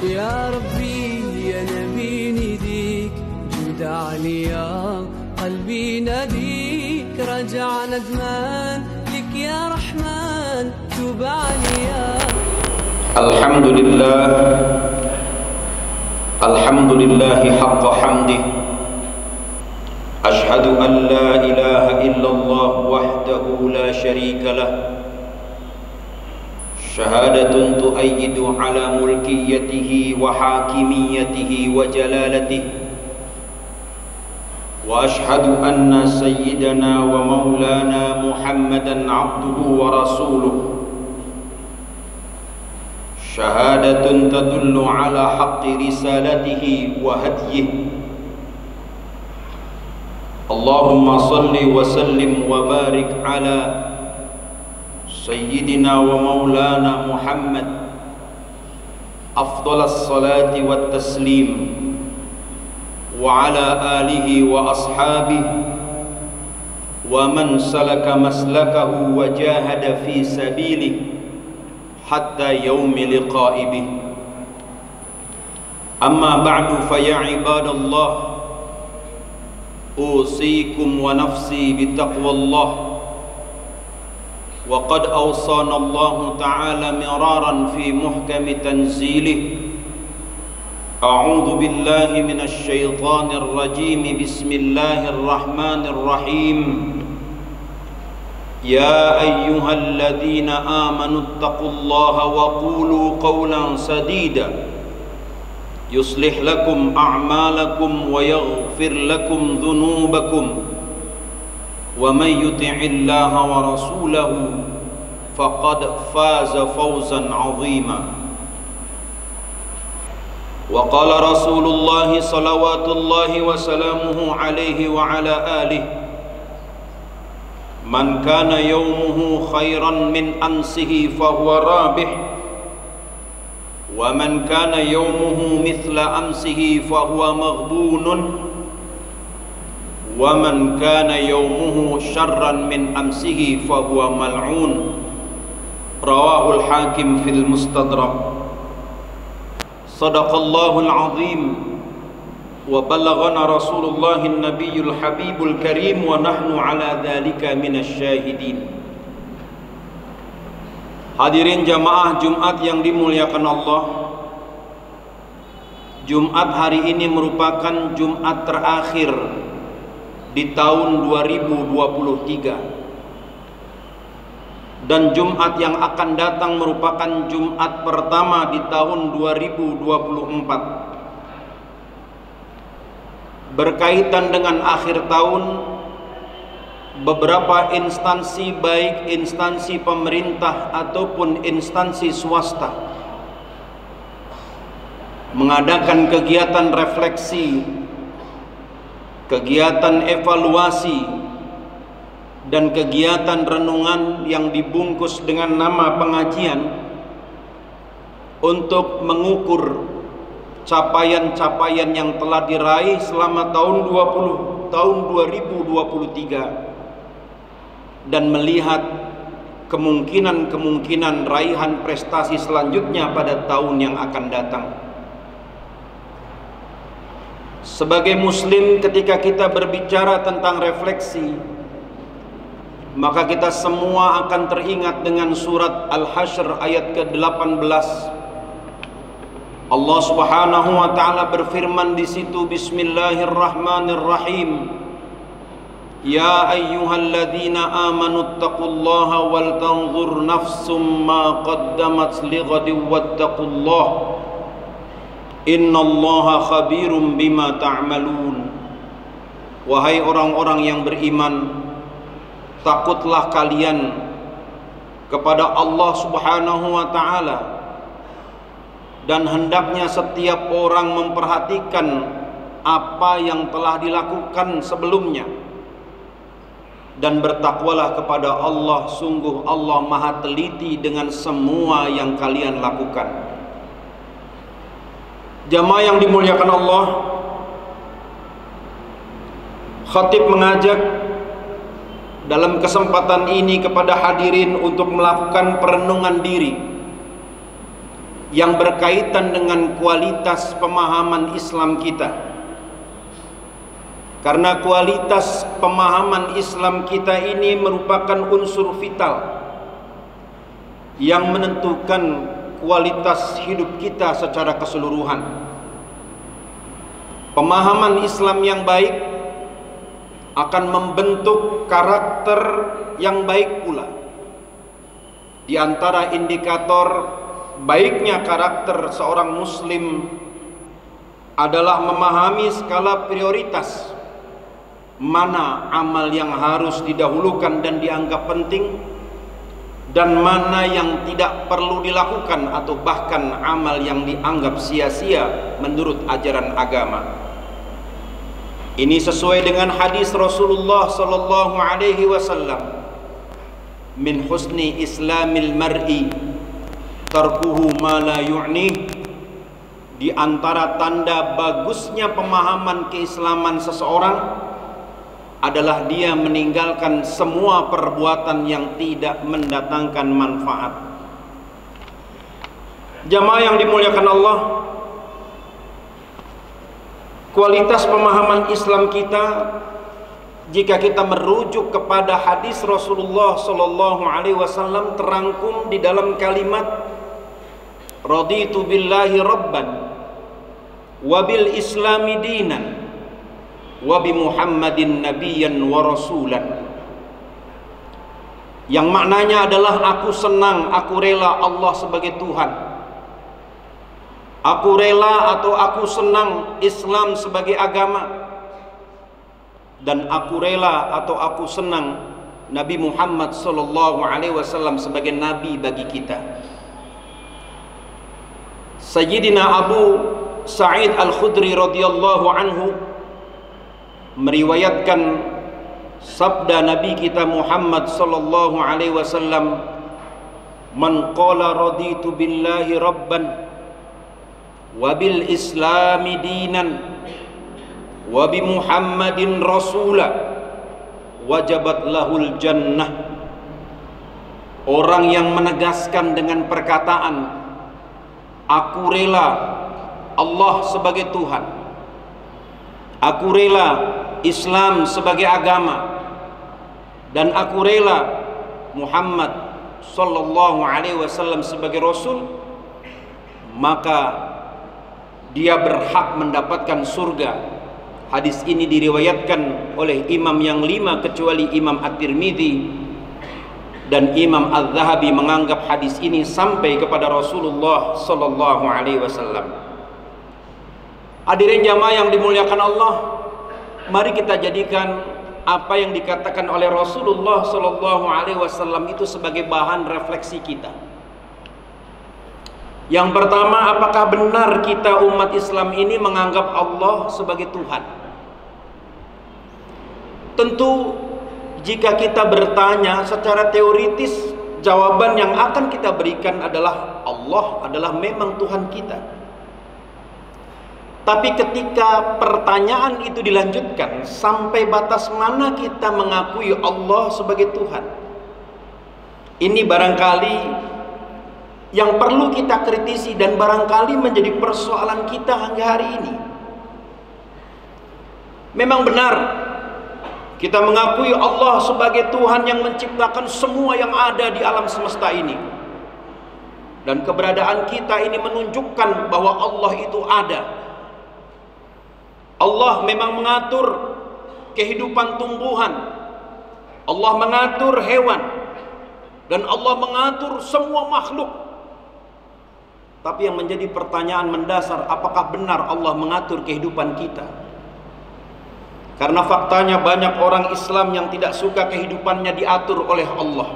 يا ربي يا نبي نديك جود علي يا قلبي ناديك رجع ندمان لك يا رحمن توب عليا. الحمد لله حق حمده أشهد أن لا إله إلا الله وحده لا شريك له شهادة تؤيد على ملكيته وحاكميته وجلالته وأشهد أن سيدنا ومولانا محمدا عبده ورسوله شهادة تدل على حق رسالته وهديه. اللهم صل وسلم وبارك على سيدنا ومولانا محمد أفضل الصلاة والتسليم وعلى آله وأصحابه ومن سلك مسلكه وجاهد في سبيله حتى يوم لقاء به. أما بعد فيا عباد الله أوصيكم ونفسي بتقوى الله وقد أوصانا الله تعالى مرارا في محكم تنزيله. أعوذ بالله من الشيطان الرجيم بسم الله الرحمن الرحيم يا أيها الذين آمنوا اتقوا الله وقولوا قولا سديدا يصلح لكم أعمالكم ويغفر لكم ذنوبكم ومن يطع الله ورسوله فقد فاز فوزا عظيما. وقال رسول الله صلوات الله وسلامه عليه وعلى آله من كان يومه خيرا من أمسه فهو رابح ومن كان يومه مثل أمسه فهو مغبون ومن كان يومه شرا من أمسه فهو ملعون. رواه الحاكم في المستدرك. صدق الله العظيم وبلغنا رسول الله النبي الحبيب الكريم ونحن على ذلك من الشاهدين. Hadirin jamaah Jumat yang dimuliakan Allah, Jumat hari ini merupakan Jumat terakhir di tahun 2023 dan Jumat yang akan datang merupakan Jumat pertama di tahun 2024. Berkaitan dengan akhir tahun, beberapa instansi baik instansi pemerintah ataupun instansi swasta mengadakan kegiatan refleksi, kegiatan evaluasi dan kegiatan renungan yang dibungkus dengan nama pengajian untuk mengukur capaian-capaian yang telah diraih selama tahun 2023 dan melihat kemungkinan raihan prestasi selanjutnya pada tahun yang akan datang. Sebagai muslim, ketika kita berbicara tentang refleksi, maka kita semua akan teringat dengan surat Al-Hasyr ayat ke-18. Allah Subhanahu wa taala berfirman di situ, Bismillahirrahmanirrahim. Ya ayyuhalladzina amanu taqullaha wal tanzur nafsum ma qaddamat lighadin wattaqullaha innallaha khabirum bima ta'malun. Wahai orang-orang yang beriman, takutlah kalian kepada Allah Subhanahu wa taala, dan hendaknya setiap orang memperhatikan apa yang telah dilakukan sebelumnya, dan bertakwalah kepada Allah, sungguh Allah maha teliti dengan semua yang kalian lakukan. Jamaah yang dimuliakan Allah, khatib mengajak dalam kesempatan ini kepada hadirin untuk melakukan perenungan diri yang berkaitan dengan kualitas pemahaman Islam kita. Karena kualitas pemahaman Islam kita ini merupakan unsur vital yang menentukan kualitas hidup kita secara keseluruhan. Pemahaman Islam yang baik akan membentuk karakter yang baik pula. Di antara indikator baiknya karakter seorang muslim adalah memahami skala prioritas, mana amal yang harus didahulukan dan dianggap penting, dan mana yang tidak perlu dilakukan atau bahkan amal yang dianggap sia-sia menurut ajaran agama. Ini sesuai dengan hadis Rasulullah sallallahu alaihi wasallam, min husni islamil mar'i tarkuhu ma la yu'ni. Di antara tanda bagusnya pemahaman keislaman seseorang adalah dia meninggalkan semua perbuatan yang tidak mendatangkan manfaat. Jamaah yang dimuliakan Allah, kualitas pemahaman Islam kita jika kita merujuk kepada hadis Rasulullah sallallahu alaihi wasallam terangkum di dalam kalimat raditu billahi rabban wa bil islami dinan wa bi Muhammadin nabiyyan wa rasulan, yang maknanya adalah aku senang, aku rela Allah sebagai Tuhan, aku rela atau aku senang Islam sebagai agama, dan aku rela atau aku senang Nabi Muhammad sallallahu alaihi wasallam sebagai nabi bagi kita. Sayyidina Abu Sa'id Al-Khudri radhiyallahu anhu meriwayatkan sabda Nabi kita Muhammad sallallahu alaihi wasallam, man qala raditu billahi rabban wa bil islami dinan wa bi Muhammadin rasula wajabat lahul jannah. Orang yang menegaskan dengan perkataan aku rela Allah sebagai Tuhan, aku rela Islam sebagai agama, dan aku rela Muhammad sallallahu alaihi wasallam sebagai rasul, maka dia berhak mendapatkan surga. Hadis ini diriwayatkan oleh imam yang 5 kecuali Imam At-Tirmidzi, dan Imam Az-Zahabi menganggap hadis ini sampai kepada Rasulullah sallallahu alaihi wasallam. Hadirin jamaah yang dimuliakan Allah, mari kita jadikan apa yang dikatakan oleh Rasulullah sallallahu alaihi wasallam itu sebagai bahan refleksi kita. Yang pertama, apakah benar kita umat Islam ini menganggap Allah sebagai Tuhan? Tentu jika kita bertanya secara teoritis, jawaban yang akan kita berikan adalah Allah adalah memang Tuhan kita. Tapi ketika pertanyaan itu dilanjutkan, sampai batas mana kita mengakui Allah sebagai Tuhan? Ini barangkali yang perlu kita kritisi dan barangkali menjadi persoalan kita hingga hari ini. Memang benar kita mengakui Allah sebagai Tuhan yang menciptakan semua yang ada di alam semesta ini, dan keberadaan kita ini menunjukkan bahwa Allah itu ada. Allah memang mengatur kehidupan tumbuhan, Allah mengatur hewan, dan Allah mengatur semua makhluk. Tapi yang menjadi pertanyaan mendasar, apakah benar Allah mengatur kehidupan kita? Karena faktanya banyak orang Islam yang tidak suka kehidupannya diatur oleh Allah.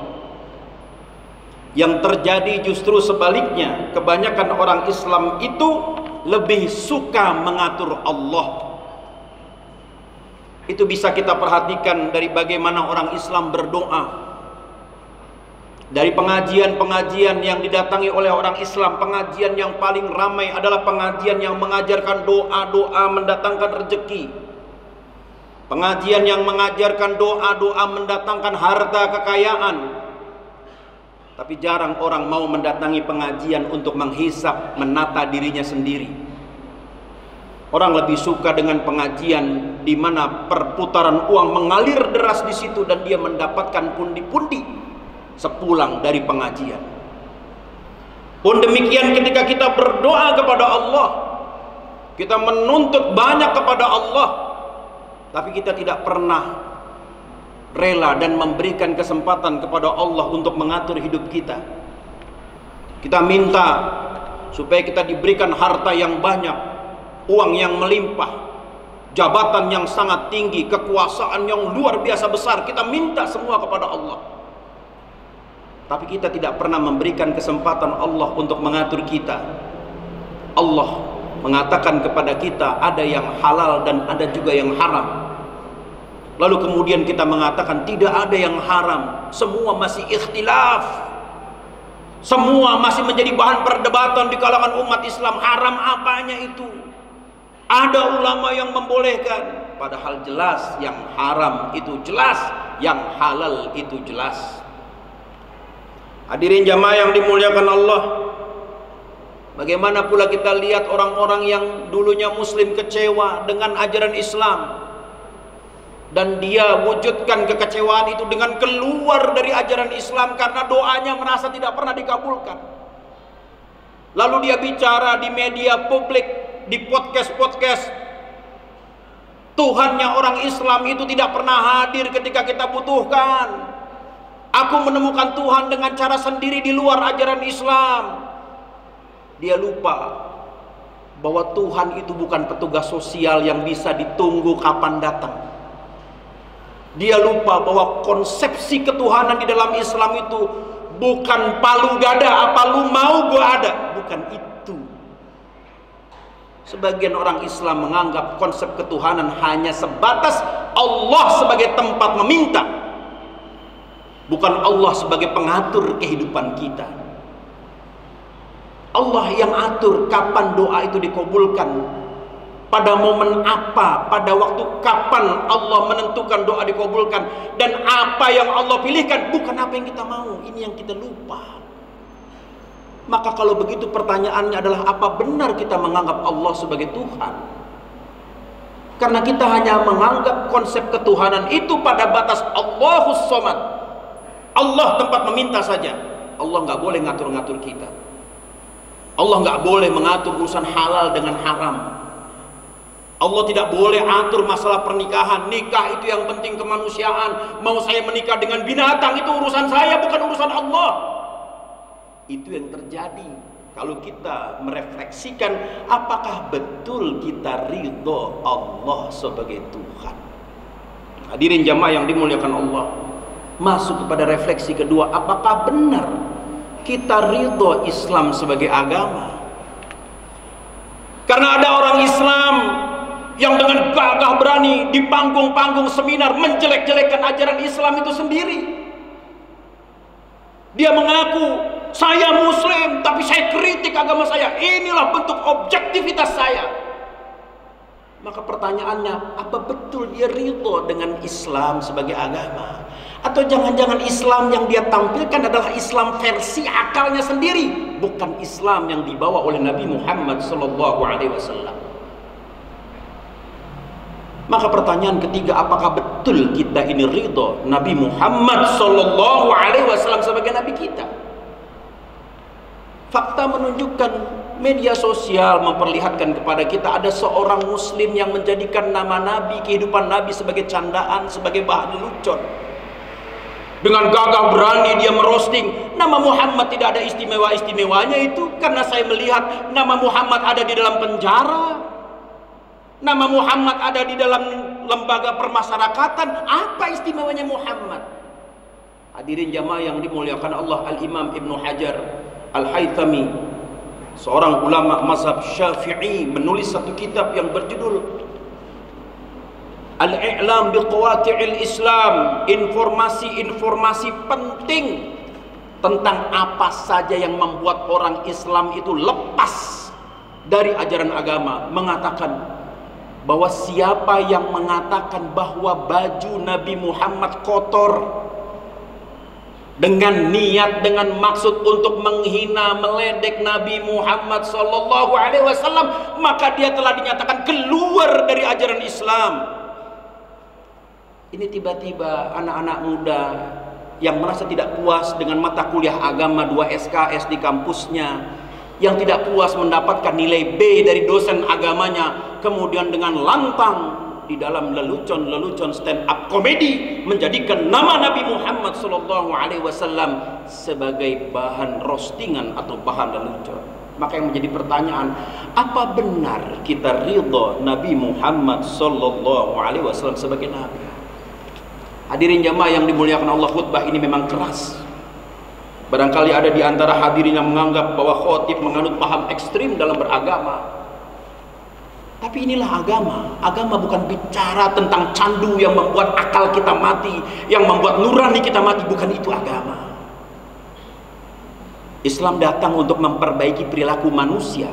Yang terjadi justru sebaliknya, kebanyakan orang Islam itu lebih suka mengatur Allah. Itu bisa kita perhatikan dari bagaimana orang Islam berdoa. Dari pengajian-pengajian yang didatangi oleh orang Islam, pengajian yang paling ramai adalah pengajian yang mengajarkan doa-doa mendatangkan rezeki. Pengajian yang mengajarkan doa-doa mendatangkan harta kekayaan. Tapi jarang orang mau mendatangi pengajian untuk menghisap, menata dirinya sendiri. Orang lebih suka dengan pengajian di mana perputaran uang mengalir deras di situ dan dia mendapatkan pundi-pundi sepulang dari pengajian. Pun demikian ketika kita berdoa kepada Allah, kita menuntut banyak kepada Allah, tapi kita tidak pernah rela dan memberikan kesempatan kepada Allah untuk mengatur hidup kita. Kita minta supaya kita diberikan harta yang banyak, uang yang melimpah, jabatan yang sangat tinggi, kekuasaan yang luar biasa besar. Kita minta semua kepada Allah, tapi kita tidak pernah memberikan kesempatan Allah untuk mengatur kita. Allah mengatakan kepada kita ada yang halal dan ada juga yang haram. Lalu kemudian kita mengatakan tidak ada yang haram, semua masih ikhtilaf, semua masih menjadi bahan perdebatan di kalangan umat Islam. Haram apanya itu? Ada ulama yang membolehkan, padahal jelas yang haram itu jelas, yang halal itu jelas. Hadirin jamaah yang dimuliakan Allah, bagaimana pula kita lihat orang-orang yang dulunya muslim kecewa dengan ajaran Islam, dan dia wujudkan kekecewaan itu dengan keluar dari ajaran Islam karena doanya merasa tidak pernah dikabulkan. Lalu dia bicara di media publik, di podcast-podcast, Tuhannya orang Islam itu tidak pernah hadir ketika kita butuhkan. Aku menemukan Tuhan dengan cara sendiri di luar ajaran Islam. Dia lupa bahwa Tuhan itu bukan petugas sosial yang bisa ditunggu kapan datang. Dia lupa bahwa konsepsi ketuhanan di dalam Islam itu bukan palu gada, apa lu mau gua ada, bukan itu. Sebagian orang Islam menganggap konsep ketuhanan hanya sebatas Allah sebagai tempat meminta, bukan Allah sebagai pengatur kehidupan kita. Allah yang atur kapan doa itu dikabulkan, pada momen apa, pada waktu kapan Allah menentukan doa dikabulkan, dan apa yang Allah pilihkan, bukan apa yang kita mau. Ini yang kita lupa. Maka kalau begitu pertanyaannya adalah, apa benar kita menganggap Allah sebagai Tuhan? Karena kita hanya menganggap konsep ketuhanan itu pada batas Allahus Somad, Allah tempat meminta saja. Allah nggak boleh ngatur-ngatur kita. Allah nggak boleh mengatur urusan halal dengan haram. Allah tidak boleh atur masalah pernikahan. Nikah itu yang penting kemanusiaan. Mau saya menikah dengan binatang itu urusan saya, bukan urusan Allah. Itu yang terjadi kalau kita merefleksikan apakah betul kita ridho Allah sebagai Tuhan. Hadirin jamaah yang dimuliakan Allah, masuk kepada refleksi kedua, apakah benar kita ridho Islam sebagai agama? Karena ada orang Islam yang dengan gagah berani di panggung-panggung seminar menjelek-jelekkan ajaran Islam itu sendiri. Dia mengaku, saya muslim tapi saya kritik agama saya, inilah bentuk objektivitas saya. Maka pertanyaannya, apa betul dia ridho dengan Islam sebagai agama? Atau jangan-jangan Islam yang dia tampilkan adalah Islam versi akalnya sendiri, bukan Islam yang dibawa oleh Nabi Muhammad SAW. Maka pertanyaan ketiga, apakah betul kita ini ridho Nabi Muhammad SAW sebagai Nabi kita? Fakta menunjukkan, media sosial memperlihatkan kepada kita ada seorang muslim yang menjadikan nama Nabi, kehidupan Nabi sebagai candaan, sebagai bahan lelucon. Dengan gagah berani dia merosting, nama Muhammad tidak ada istimewa-istimewanya itu, karena saya melihat nama Muhammad ada di dalam penjara, nama Muhammad ada di dalam lembaga permasyarakatan. Apa istimewanya Muhammad? Hadirin jamaah yang dimuliakan Allah, Al-Imam Ibnu Hajar Al-Haythami, seorang ulama mazhab Syafi'i, menulis satu kitab yang berjudul Al-I'lam biqawati'il Islam, informasi-informasi penting tentang apa saja yang membuat orang Islam itu lepas dari ajaran agama. Mengatakan bahwa siapa yang mengatakan bahwa baju Nabi Muhammad kotor, dengan niat, dengan maksud untuk menghina, meledek Nabi Muhammad sallallahu alaihi wasallam, maka dia telah dinyatakan keluar dari ajaran Islam. Ini tiba-tiba anak-anak muda yang merasa tidak puas dengan mata kuliah agama 2 SKS di kampusnya, yang tidak puas mendapatkan nilai B dari dosen agamanya, kemudian dengan lantang di dalam lelucon stand up komedi menjadikan nama Nabi Muhammad SAW sebagai bahan roastingan atau bahan lelucon. Maka yang menjadi pertanyaan, apa benar kita ridha Nabi Muhammad SAW sebagai Nabi? Hadirin jamaah yang dimuliakan Allah, khutbah ini memang keras. Barangkali ada di antara hadirin yang menganggap bahwa khotib menganut paham ekstrim dalam beragama. Tapi inilah agama. Agama bukan bicara tentang candu yang membuat akal kita mati, yang membuat nurani kita mati. Bukan itu agama. Islam datang untuk memperbaiki perilaku manusia.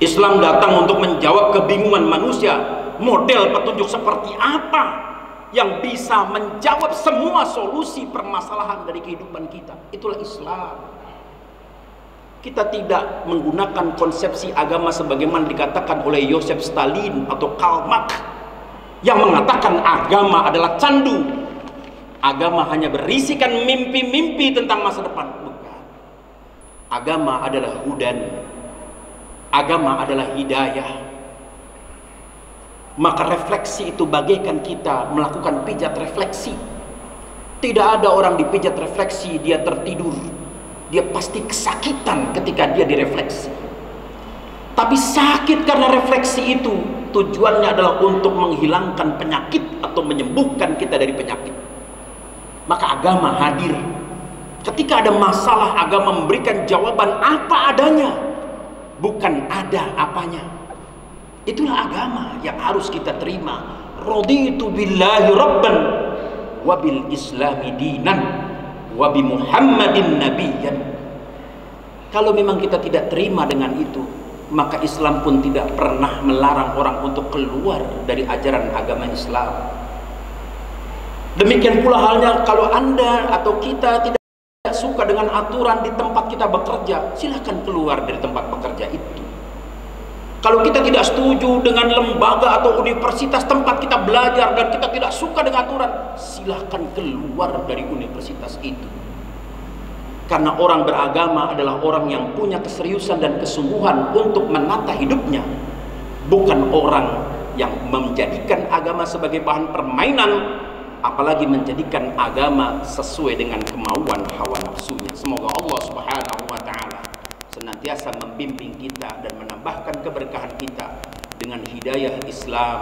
Islam datang untuk menjawab kebingungan manusia. Model petunjuk seperti apa yang bisa menjawab semua solusi permasalahan dari kehidupan kita? Itulah Islam. Kita tidak menggunakan konsepsi agama sebagaimana dikatakan oleh Joseph Stalin atau Karl Marx yang mengatakan agama adalah candu. Agama hanya berisikan mimpi-mimpi tentang masa depan. Bukan. Agama adalah hudan. Agama adalah hidayah. Maka refleksi itu bagaikan kita melakukan pijat refleksi. Tidak ada orang dipijat refleksi dia tertidur. Dia pasti kesakitan ketika dia direfleksi. Tapi sakit karena refleksi itu tujuannya adalah untuk menghilangkan penyakit atau menyembuhkan kita dari penyakit. Maka agama hadir. Ketika ada masalah, agama memberikan jawaban apa adanya, bukan ada apanya. Itulah agama yang harus kita terima. Raditu billahi rabban wa bil islami dinan wa bi Muhammadin nabiyyan. Kalau memang kita tidak terima dengan itu, maka Islam pun tidak pernah melarang orang untuk keluar dari ajaran agama Islam. Demikian pula halnya kalau Anda atau kita tidak suka dengan aturan di tempat kita bekerja, silahkan keluar dari tempat bekerja itu. Kalau kita tidak setuju dengan lembaga atau universitas tempat kita belajar dan kita tidak suka dengan aturan, silahkan keluar dari universitas itu. Karena orang beragama adalah orang yang punya keseriusan dan kesungguhan untuk menata hidupnya, bukan orang yang menjadikan agama sebagai bahan permainan, apalagi menjadikan agama sesuai dengan kemauan hawa nafsunya. Semoga Allah Subhanahu wa ta'ala senantiasa membimbing kita dan menambahkan keberkahan kita dengan hidayah Islam,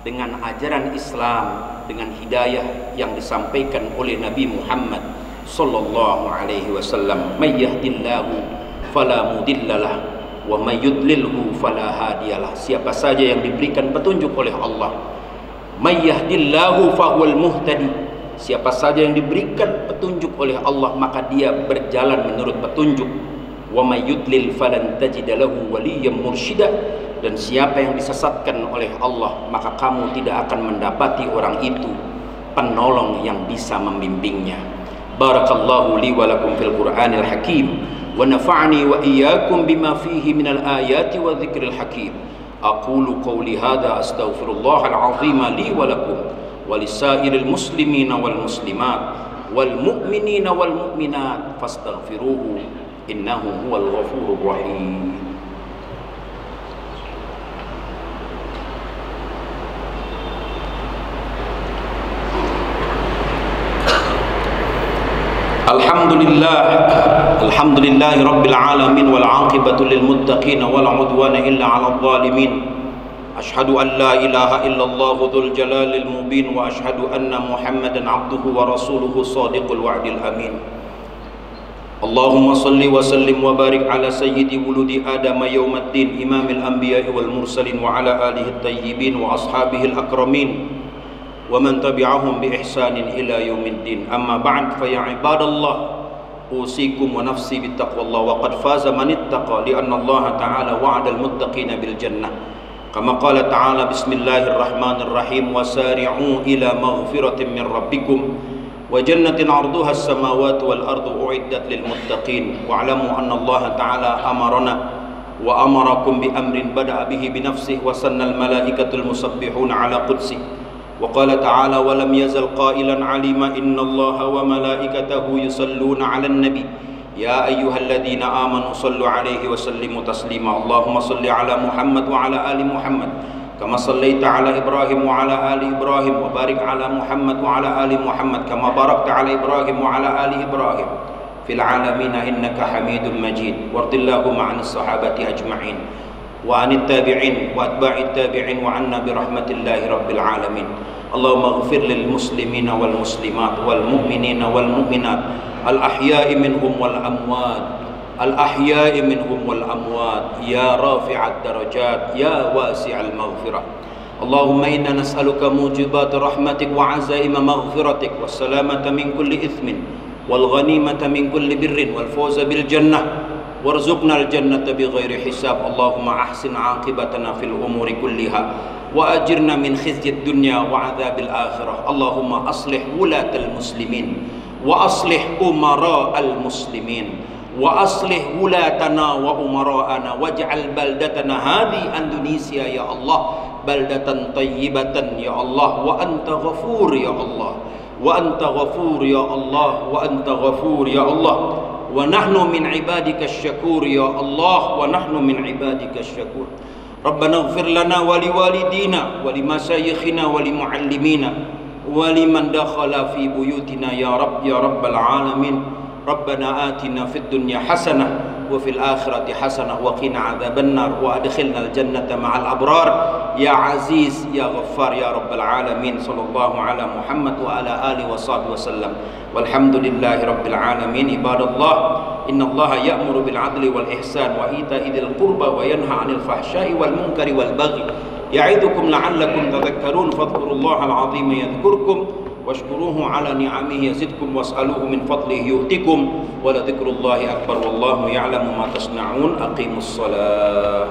dengan ajaran Islam, dengan hidayah yang disampaikan oleh Nabi Muhammad sallallahu alaihi wasallam. May yahdillahu fala mudhillalah wa may yudlilhu fala hadiyalah. Siapa saja yang diberikan petunjuk oleh Allah, may yahdillahu fahuwal muhtadi. Siapa saja yang diberikan petunjuk oleh Allah, maka dia berjalan menurut petunjuk. Wa may yudlil falan tajida lahu waliyyan mursyida. Dan siapa yang disesatkan oleh Allah, maka kamu tidak akan mendapati orang itu penolong yang bisa membimbingnya. Barakallahu li wa lakum fil Qur'anil Hakim wa nafa'ani wa iyyakum bima fihi minal ayati wa dzikril hakim. Aqulu qawli hadza astaghfirullahal azim li wa lakum wa lisairil muslimina wal muslimat wal mu'minina wal mu'minat fastaghfiruhu innahu huwal ghafurur rahim. Alhamdulillahi rabbil alamin wal aqibatu lil muttaqin wal udwana illa 'alal zalimin. Ashhadu an la ilaha illallah dzul jalalil mubin wa ashhadu anna Muhammadan 'abduhu wa rasuluhu shadiqul wa'dil amin. Allahumma salli wa sallim wa barik ala sayyidi wuludi Adam yaumaddin imamil anbiya'i wal mursalin wa ala alihi at-tayyibin wa ashabihil akramin wa man tabi'ahum bi ihsanin ila yaumiddin. Amma ba'd, fa ya ibadallah usikum wa nafsi bittaqwallah wa qad faza man ittaqa li anna Allah ta'ala wa'ada al-muttaqina bil jannah kama qala ta'ala bismillahirrahmanirrahim wasari'u ila maghfiratin min rabbikum وجنة عرضها السماوات والأرض أعدت للمتقين واعلموا أن الله تعالى أمرنا وأمركم بأمر بدأ به بنفسه وسن الملائكة المسبحون على قدسه وقال تعالى ولم يزل قائلا عليما إن الله وملائكته يصلون على النبي يا أيها الذين آمنوا صلوا عليه وسلموا تسليما اللهم صل على محمد وعلى آل محمد كما صليت على إبراهيم وعلى آل إبراهيم وبارك على محمد وعلى آل محمد كما باركت على إبراهيم وعلى آل إبراهيم في العالمين إنك حميد مجيد وارض اللهم عن الصحابة أجمعين وعن التابعين وأتباع التابعين وعنا برحمة الله رب العالمين اللهم اغفر للمسلمين والمسلمات والمؤمنين والمؤمنات الأحياء منهم والأموات الأحياء منهم والأموات يا رافع الدرجات يا واسع المغفرة اللهم إنا نسألك موجبات رحمتك وعزائم مغفرتك والسلامة من كل إثم والغنيمة من كل بر والفوز بالجنة وارزقنا الجنة بغير حساب اللهم أحسن عاقبتنا في الأمور كلها وأجرنا من خزي الدنيا وعذاب الآخرة اللهم أصلح ولاة المسلمين وأصلح أمراء المسلمين وأصلح ولاتنا وأمراءنا واجعل بلدتنا هذه أندونيسيا يا الله بلدة طيبة يا الله وأنت غفور يا الله وأنت غفور يا الله وأنت غفور يا الله ونحن من عبادك الشكور يا الله ونحن من عبادك الشكور ربنا اغفر لنا ولوالدينا ولمشايخنا ولمعلمينا ولمن دخل في بيوتنا يا رب العالمين ربنا آتنا في الدنيا حسنة وفي الآخرة حسنة وقنا عذاب النار وأدخلنا الجنة مع الأبرار يا عزيز يا غفار يا رب العالمين صلى الله على محمد وعلى آله وصحبه وسلم والحمد لله رب العالمين عباد الله إن الله يأمر بالعدل والإحسان وإيتاء ذي القربى وينهى عن الفحشاء والمنكر والبغي يعظكم لعلكم تذكرون فاذكروا الله العظيم يذكركم واشكروه على نعمه يزدكم واسألوه من فضله يؤتكم ولذكر الله أكبر والله يعلم ما تصنعون أقيموا الصلاة